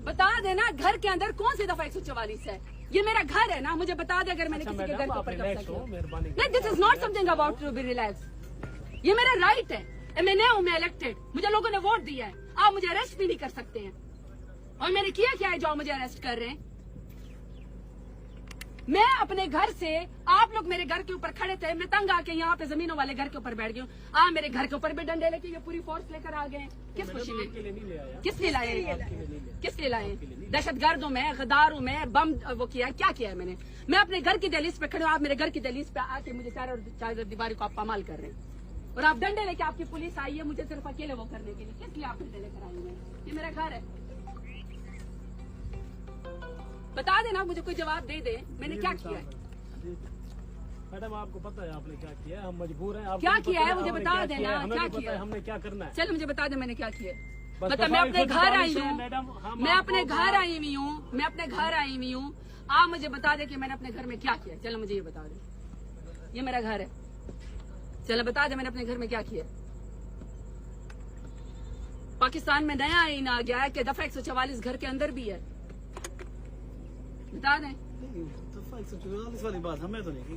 बता देना घर के अंदर कौन सी दफा 144 है। ये मेरा घर है ना, मुझे बता दे अगर मैंने किसी के घर के ऊपर कब्जा किया। नहीं, this is not something about to be relax. ये मेरा राइट है, मैं हूँ, मैं इलेक्टेड, मुझे लोगों ने वोट दिया है। आप मुझे अरेस्ट भी नहीं कर सकते हैं। और मैंने किया क्या है जो आप मुझे अरेस्ट कर रहे हैं? मैं अपने घर से, आप लोग मेरे घर के ऊपर खड़े थे, मैं तंग आके यहाँ पे जमीनों वाले घर के ऊपर बैठ गई हूँ। आप मेरे घर के ऊपर भी डंडे लेके ये पूरी फोर्स लेकर आ गए। किस खुशी में? किसने लाए? किसने लाए? दहशतगर्द हूँ मैं, गद्दार हूँ मैं, बम वो किया, क्या किया है मैंने? मैं अपने घर की दहलीज पे खड़े हूँ, आप मेरे घर की दहलीज पे आके मुझे चार दीवारी को आप पामाल कर रहे हैं। और आप डंडे लेके, आपकी पुलिस आई है मुझे सिर्फ अकेले वो करने के लिए। किस लिए आप डंडे लेकर आई हैं? ये मेरा घर है। बता देना, मुझे कोई जवाब दे दे, मैंने क्या किया है। मैडम आपको पता है आपने क्या किया है, हम मजबूर हैं। क्या किया है मुझे बता देना, क्या किया है, हमने क्या करना है। चलो मुझे बता दे मैंने क्या किया है। मतलब मैं अपने घर आई हूँ, मैं अपने घर आई हुई हूँ, मैं अपने घर आई हुई हूँ। आप मुझे बता दे कि मैंने अपने घर में क्या किया। चलो मुझे ये बता दे, ये मेरा घर है। चलो बता दे मैंने अपने घर में क्या किया। पाकिस्तान में नया आईन आ गया है कि दफा 144 घर के अंदर भी है। बता दें। दफा 144 वाली बात हमें तो नहीं।